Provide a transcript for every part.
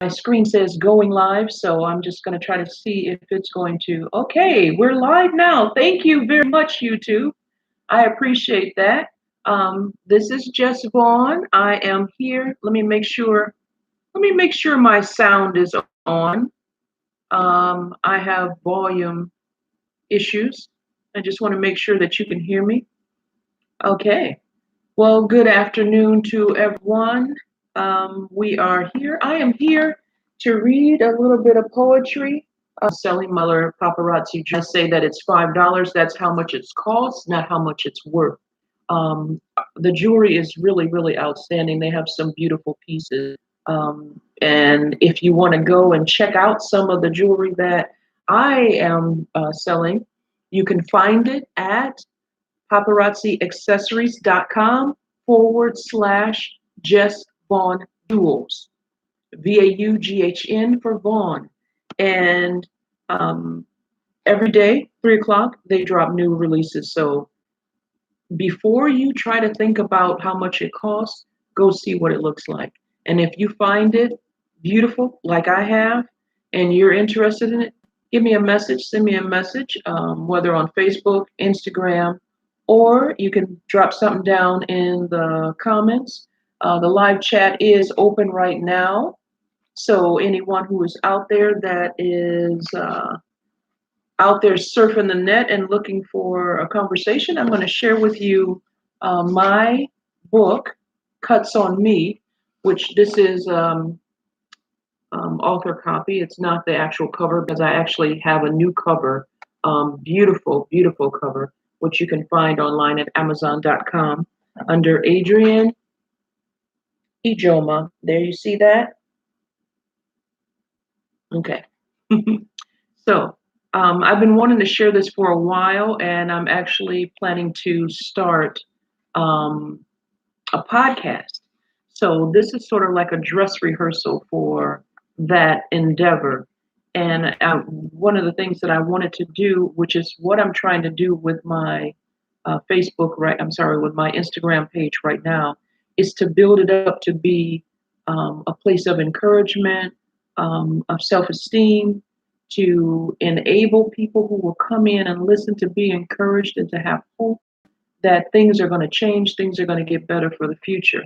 My screen says going live, so I'm just going to try to see if it's going to. Okay, we're live now. Thank you very much, YouTube. I appreciate that. This is Jess Vaughn. I am here. Let me make sure. Let me make sure my sound is on. I have volume issues. I just want to make sure that you can hear me. Okay. Well, good afternoon to everyone. We are here. I am here to read a little bit of poetry. Selling Muller paparazzi. I say that it's $5. That's how much it's cost, not how much it's worth. The jewelry is really, really outstanding. They have some beautiful pieces. And if you want to go and check out some of the jewelry that I am selling, you can find it at paparazziaccessories.com/ Jess Vaughn Jewels. VAUGHN for Vaughn. And um, every day, 3 o'clock, they drop new releases. So before you try to think about how much it costs, go see what it looks like. And if you find it beautiful, like I have, and you're interested in it, give me a message, send me a message, whether on Facebook, Instagram, or you can drop something down in the comments. The live chat is open right now. So anyone who is out there that is out there surfing the net and looking for a conversation, I'm going to share with you my book, Cuts on Me, which this is author copy. It's not the actual cover because I actually have a new cover, beautiful, beautiful cover, which you can find online at Amazon.com under Adrian Ijoma. There, you see that? Okay. So I've been wanting to share this for a while, and I'm actually planning to start um, a podcast. So this is sort of like a dress rehearsal for that endeavor. And one of the things that I wanted to do, which is what I'm trying to do with my Facebook, right? I'm sorry, with my Instagram page right now, is to build it up to be a place of encouragement, of self-esteem, to enable people who will come in and listen to be encouraged and to have hope that things are going to change, things are going to get better for the future.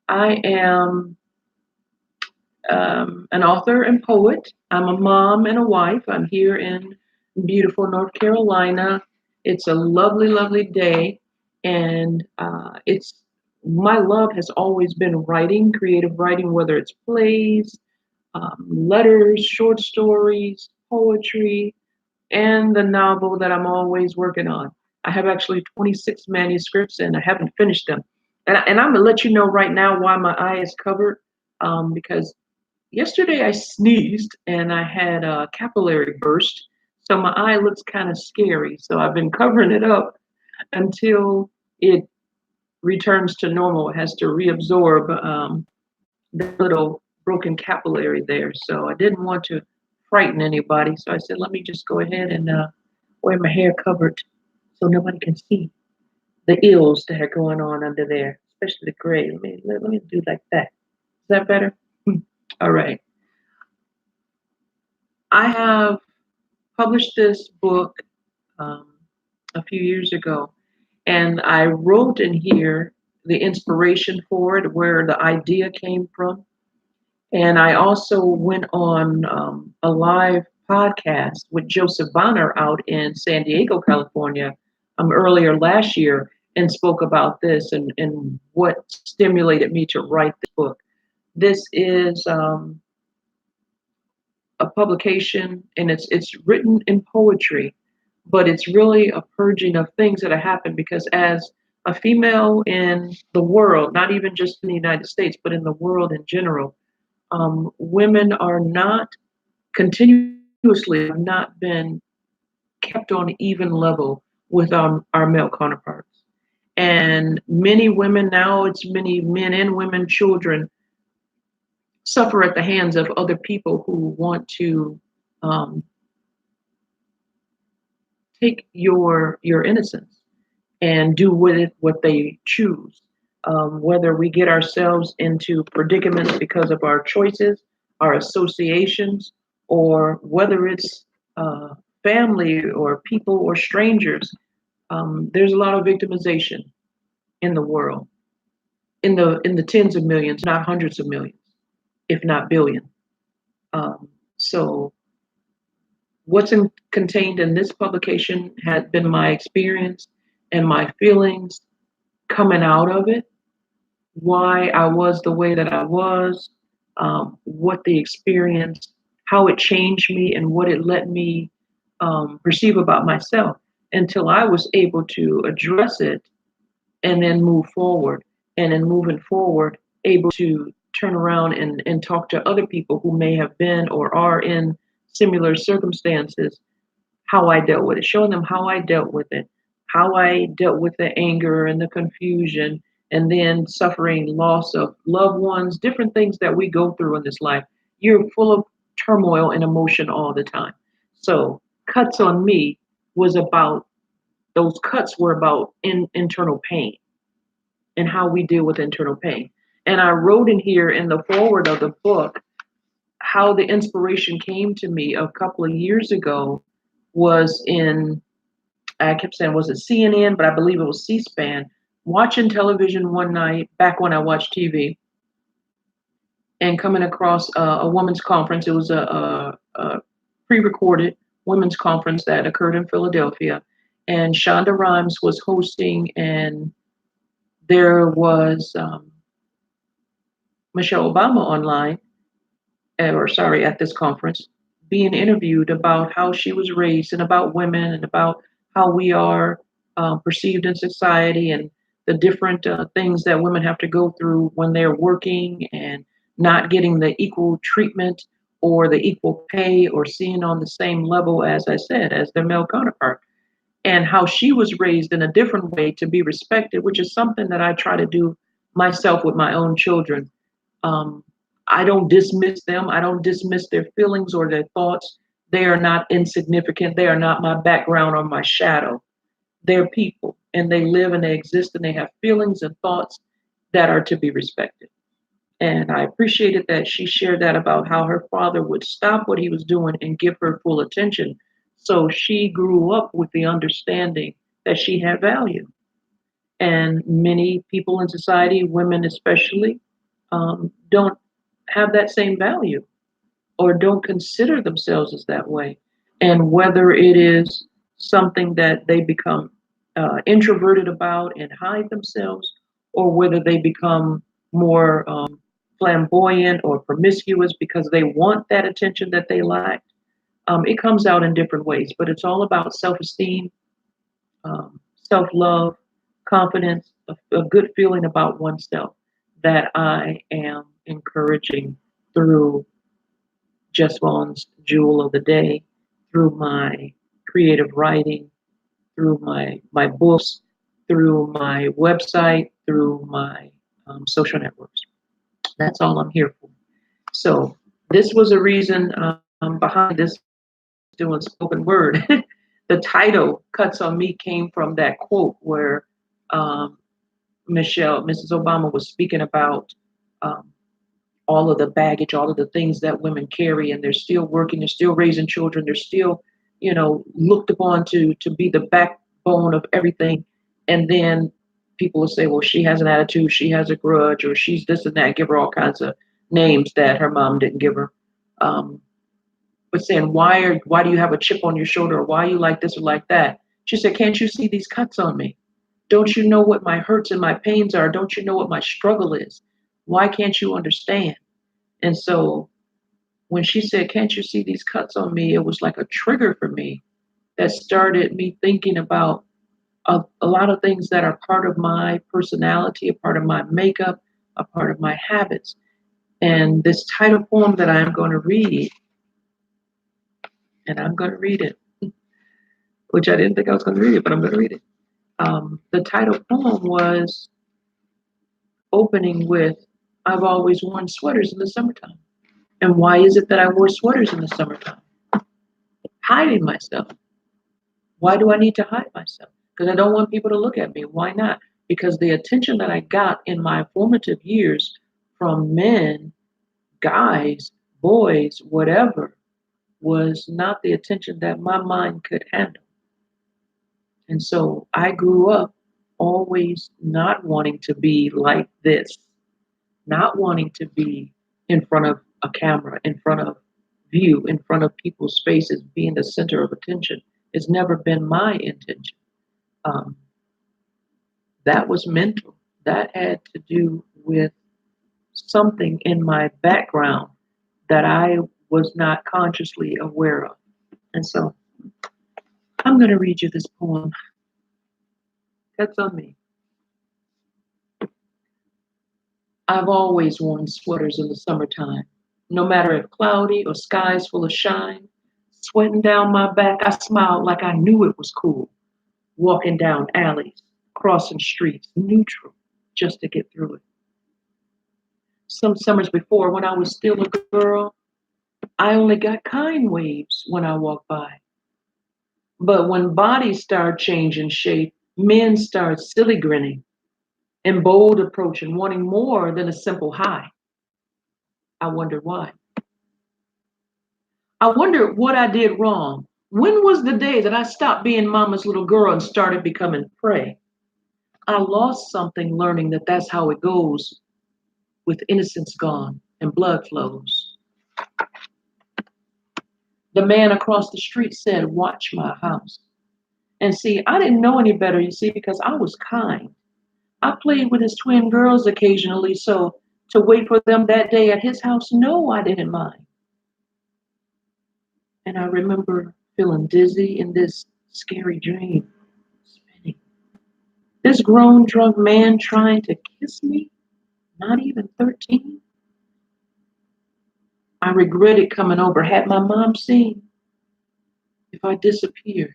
I am an author and poet. I'm a mom and a wife. I'm here in beautiful North Carolina. It's a lovely, lovely day, and it's my love has always been writing, creative writing, whether it's plays, letters, short stories, poetry, and the novel that I'm always working on. I have actually 26 manuscripts, and I haven't finished them. And I'm gonna let you know right now why my eye is covered, because yesterday I sneezed and I had a capillary burst, so my eye looks kind of scary. So I've been covering it up until it returns to normal. It has to reabsorb the little broken capillary there. So I didn't want to frighten anybody. So I said, let me just go ahead and wear my hair covered so nobody can see the ills that are going on under there, especially the gray. Let me do like that. Is that better? All right. I have published this book um, a few years ago, and I wrote in here the inspiration for it, where the idea came from. And I also went on a live podcast with Joseph Bonner out in San Diego, California, earlier last year, and spoke about this and what stimulated me to write the book. This is a publication, and it's written in poetry, but it's really a purging of things that have happened because as a female in the world, not even just in the United States, but in the world in general, women are not continuously have not been kept on an even level with our male counterparts. And many women now, it's many men and women, children suffer at the hands of other people who want to um, take your innocence and do with it what they choose. Whether we get ourselves into predicaments because of our choices, our associations, or whether it's uh, family or people or strangers, there's a lot of victimization in the world, in the tens of millions, not hundreds of millions, if not billion. So contained in this publication has been my experience and my feelings coming out of it, why I was the way that I was, what the experience, how it changed me, and what it let me perceive about myself until I was able to address it and then move forward. And in moving forward, able to turn around and talk to other people who may have been or are in similar circumstances, how I dealt with it, showing them how I dealt with it, how I dealt with the anger and the confusion, and then suffering loss of loved ones, different things that we go through in this life. You're full of turmoil and emotion all the time. So, cuts on me was about those cuts were about internal pain and how we deal with internal pain. And I wrote in here in the forward of the book how the inspiration came to me a couple of years ago was in, I kept saying, was it CNN? But I believe it was C-SPAN. Watching television one night, back when I watched TV, and coming across a women's conference. It was a pre-recorded women's conference that occurred in Philadelphia, and Shonda Rhimes was hosting, and there was Michelle Obama online, or sorry, at this conference, being interviewed about how she was raised and about women and about how we are perceived in society and the different things that women have to go through when they're working and not getting the equal treatment or the equal pay or seen on the same level, as I said, as their male counterpart. And how she was raised in a different way to be respected, which is something that I try to do myself with my own children. um, I don't dismiss them. I don't dismiss their feelings or their thoughts. They are not insignificant. They are not my background or my shadow. They're people and they live and they exist and they have feelings and thoughts that are to be respected. And I appreciated that she shared that about how her father would stop what he was doing and give her full attention. So she grew up with the understanding that she had value. And many people in society, women especially, don't have that same value or don't consider themselves as that way. And whether it is something that they become introverted about and hide themselves, or whether they become more flamboyant or promiscuous because they want that attention that they lack, it comes out in different ways. But it's all about self esteem, self love, confidence, a good feeling about oneself that I am encouraging through Jess Vaughn's Jewel of the Day, through my creative writing, through my books, through my website, through my social networks. That's all I'm here for. So this was a reason behind this doing spoken word. The title "Cuts on Me" came from that quote where um, Mrs. Obama was speaking about um, all of the baggage, all of the things that women carry, and they're still working, they're still raising children, they're still, looked upon to be the backbone of everything. And then people will say, well, she has an attitude, she has a grudge, or she's this and that, give her all kinds of names that her mom didn't give her. Um, but saying, why do you have a chip on your shoulder, or why are you like this or like that? She said, can't you see these cuts on me? Don't you know what my hurts and my pains are? Don't you know what my struggle is? Why can't you understand? And so when she said, can't you see these cuts on me? It was like a trigger for me that started me thinking about a lot of things that are part of my personality, a part of my makeup, a part of my habits. And this title poem that I am going to read, and I'm going to read it, which I didn't think I was going to read it, but I'm going to read it. The title poem was opening with, I've always worn sweaters in the summertime. And why is it that I wore sweaters in the summertime? Hiding myself. Why do I need to hide myself? Because I don't want people to look at me. Why not? Because the attention that I got in my formative years from men, guys, boys, whatever, was not the attention that my mind could handle. And so I grew up always not wanting to be like this, not wanting to be in front of a camera, in front of view, in front of people's faces, being the center of attention. It's never been my intention. Um, that was mental. That had to do with something in my background that I was not consciously aware of. And so I'm going to read you this poem. That's on me. I've always worn sweaters in the summertime, no matter if cloudy or skies full of shine. Sweating down my back, I smiled like I knew it was cool. Walking down alleys, crossing streets, neutral, just to get through it. Some summers before, when I was still a girl, I only got kind waves when I walked by. But when bodies start changing shape, men start silly grinning and bold approaching, wanting more than a simple hi. I wondered why. I wondered what I did wrong. When was the day that I stopped being mama's little girl and started becoming prey? I lost something learning that that's how it goes with innocence gone and blood flows. The man across the street said, "Watch my house." And see, I didn't know any better, you see, because I was kind. I played with his twin girls occasionally, so to wait for them that day at his house, no, I didn't mind. And I remember feeling dizzy in this scary dream, spinning. This grown drunk man trying to kiss me, not even 13. I regretted coming over. Had my mom seen, if I disappeared,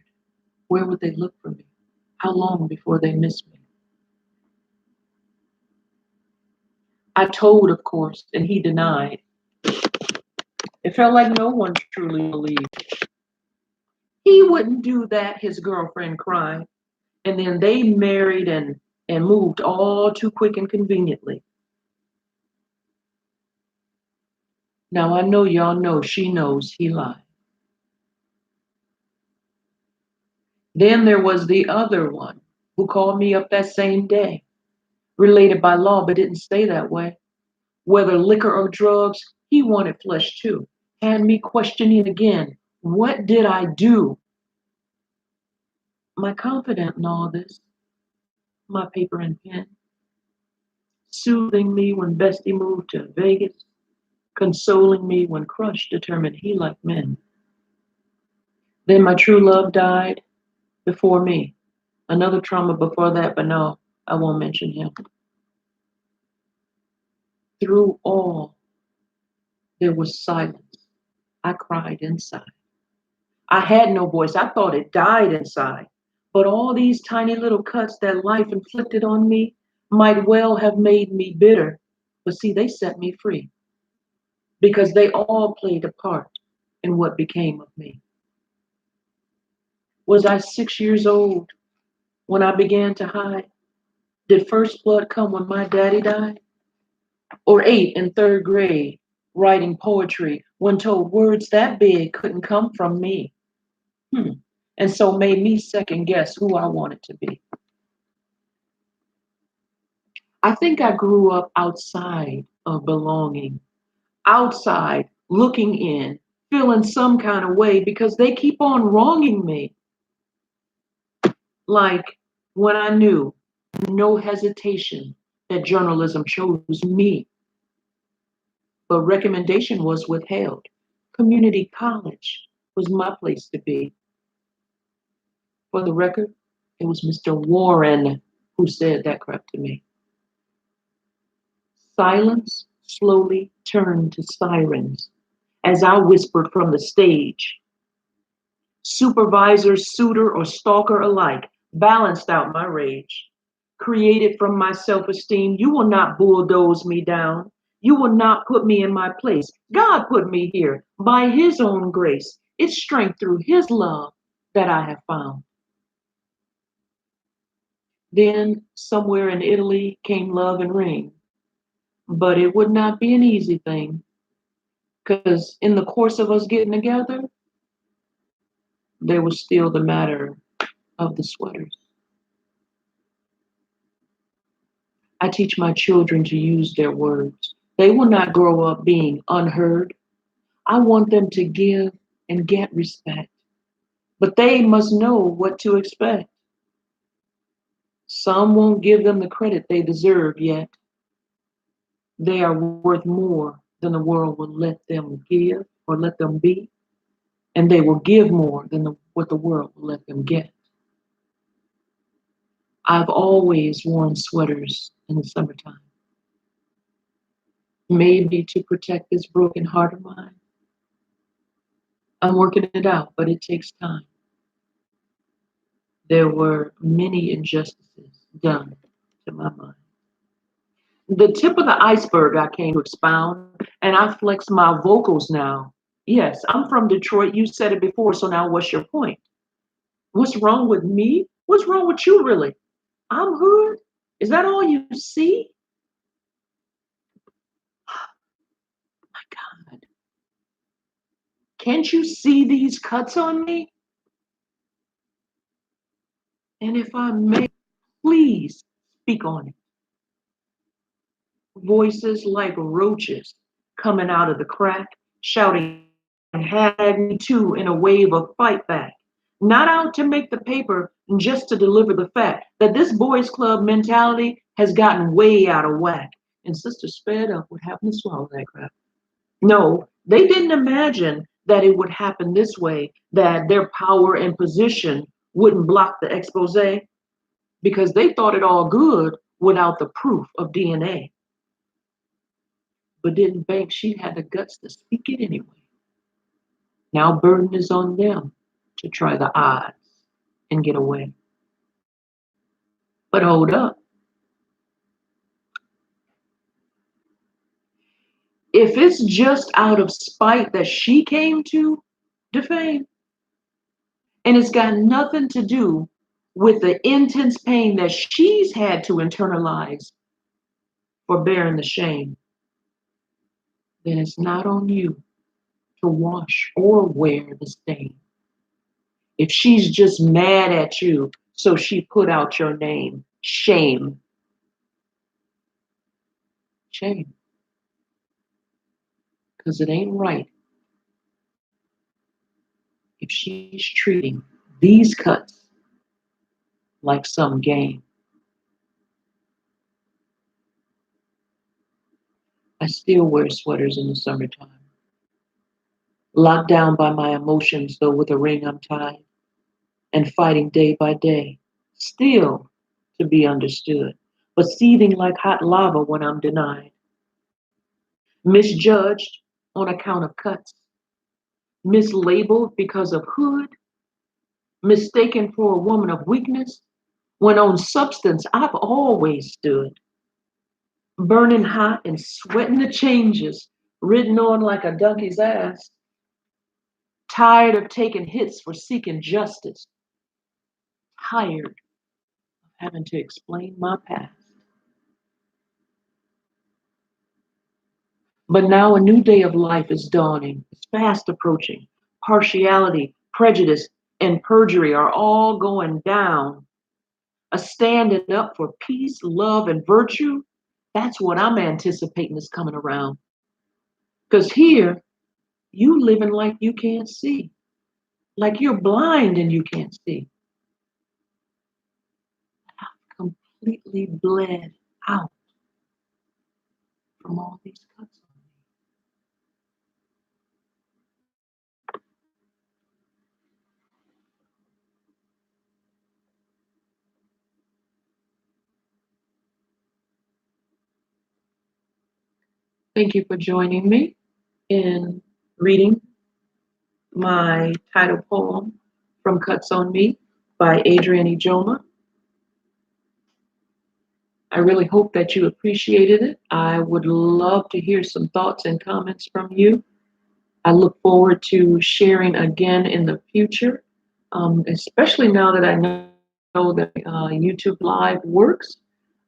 where would they look for me? How long before they miss me? I told, of course, and he denied. It felt like no one truly believed. He wouldn't do that, his girlfriend cried. And then they married and moved all too quick and conveniently. Now I know y'all know she knows he lied. Then there was the other one who called me up that same day, related by law, but didn't stay that way. Whether liquor or drugs, he wanted flesh too. Had me questioning again, what did I do? My confidant in all this, my paper and pen, soothing me when Bestie moved to Vegas, consoling me when Crush determined he liked men. Then my true love died before me. Another trauma before that, but no, I won't mention him. Through all, there was silence. I cried inside. I had no voice. I thought it died inside. But all these tiny little cuts that life inflicted on me might well have made me bitter. But see, they set me free because they all played a part in what became of me. Was I 6 years old when I began to hide? Did first blood come when my daddy died? Or 8 in third grade, writing poetry when told words that big couldn't come from me? Hmm. And so made me second guess who I wanted to be. I think I grew up outside of belonging, outside looking in, feeling some kind of way because they keep on wronging me. Like when I knew, no hesitation, that journalism chose me, but recommendation was withheld. Community college was my place to be. For the record, it was Mr. Warren who said that crap to me. Silence slowly turned to sirens as I whispered from the stage. Supervisor, suitor, or stalker alike balanced out my rage. Created from my self esteem, you will not bulldoze me down. You will not put me in my place. God put me here by His own grace. It's strength through His love that I have found. Then, somewhere in Italy, came love and ring. But it would not be an easy thing. Because in the course of us getting together, there was still the matter of the sweaters. I teach my children to use their words. They will not grow up being unheard. I want them to give and get respect, but they must know what to expect. Some won't give them the credit they deserve yet. They are worth more than the world will let them give or let them be, and they will give more than what the world will let them get. I've always worn sweaters in the summertime, maybe to protect this broken heart of mine. I'm working it out, but it takes time. There were many injustices done to my mind. The tip of the iceberg I came to expound, and I flex my vocals now. Yes, I'm from Detroit. You said it before, so now what's your point? What's wrong with me? What's wrong with you, really? I'm hood? Is that all you see? My God. Can't you see these cuts on me? And if I may, please speak on it. Voices like roaches coming out of the crack, shouting, had me too in a wave of fight back. Not out to make the paper, just to deliver the fact that this boys club mentality has gotten way out of whack. And sister sped up with having to swallow that crap. No, they didn't imagine that it would happen this way, that their power and position wouldn't block the expose, because they thought it all good without the proof of DNA. But didn't think she had the guts to speak it anyway. Now burden is on them to try the odds and get away. But hold up. If it's just out of spite that she came to defame, and it's got nothing to do with the intense pain that she's had to internalize for bearing the shame, then it's not on you to wash or wear the stain. If she's just mad at you, so she put out your name, shame, shame, because it ain't right if she's treating these cuts like some game. I still wear sweaters in the summertime, locked down by my emotions, though with a ring I'm tied, and fighting day by day, still to be understood, but seething like hot lava when I'm denied, misjudged on account of cuts, mislabeled because of hood, mistaken for a woman of weakness, when on substance I've always stood, burning hot and sweating the changes written on like a donkey's ass, tired of taking hits for seeking justice, tired of having to explain my past. But now a new day of life is dawning, it's fast approaching. Partiality, prejudice, and perjury are all going down. A standing up for peace, love, and virtue, that's what I'm anticipating is coming around. Because here, you living like you can't see, like you're blind and you can't see. Completely bled out from all these cuts on me. Thank you for joining me in reading my title poem, From Cuts on Me by Adrienne Ijoma. I really hope that you appreciated it. I would love to hear some thoughts and comments from you. I look forward to sharing again in the future, especially now that I know that YouTube Live works.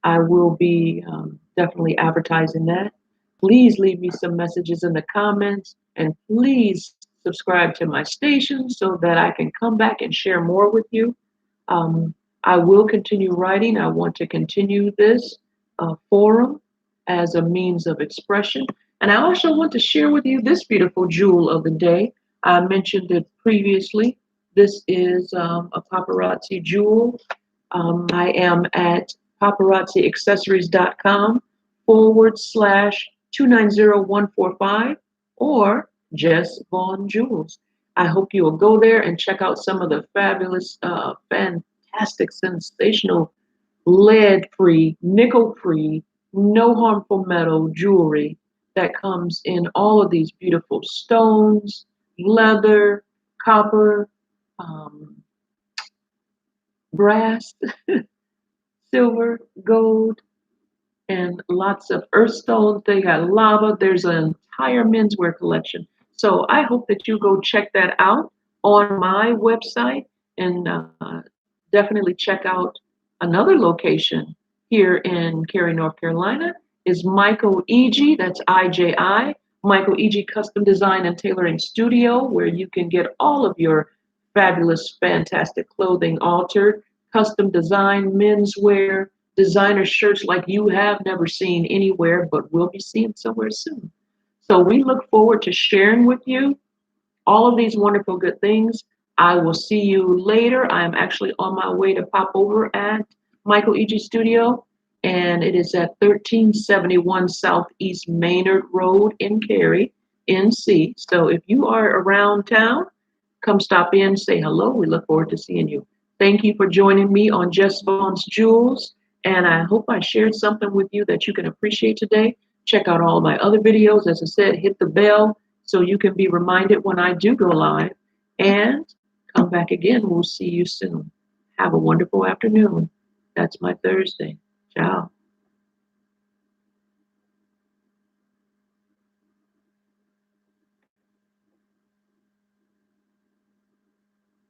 I will be definitely advertising that. Please leave me some messages in the comments And please subscribe to my station so that I can come back and share more with you. Um, I will continue writing. I want to continue this forum as a means of expression. And I also want to share with you this beautiful jewel of the day. I mentioned it previously. This is a paparazzi jewel. I am at paparazziaccessories.com / 290145 or Jess Vaughn Jewels. I hope you will go there and check out some of the fabulous, fantastic, sensational, lead free, nickel free, no harmful metal jewelry that comes in all of these beautiful stones, leather, copper, um, brass, silver, gold, and lots of earth stones. They got lava. There's an entire menswear collection. So I hope that you go check that out on my website and definitely check out another location here in Cary, North Carolina is Michael E.G. That's IJI. Michael E.G. Custom Design and Tailoring Studio, where you can get all of your fabulous, fantastic clothing altered, custom design, menswear, designer shirts like you have never seen anywhere, but will be seeing somewhere soon. So we look forward to sharing with you all of these wonderful good things. I will see you later. I am actually on my way to pop over at Michael E.G. Studio, and it is at 1371 Southeast Maynard Road in Cary, NC. So if you are around town, come stop in, say hello. We look forward to seeing you. Thank you for joining me on Jess Vaughn's Jewels. And I hope I shared something with you that you can appreciate today. Check out all my other videos. As I said, hit the bell so you can be reminded when I do go live. And come back again. We'll see you soon. Have a wonderful afternoon. That's my Thursday. Ciao.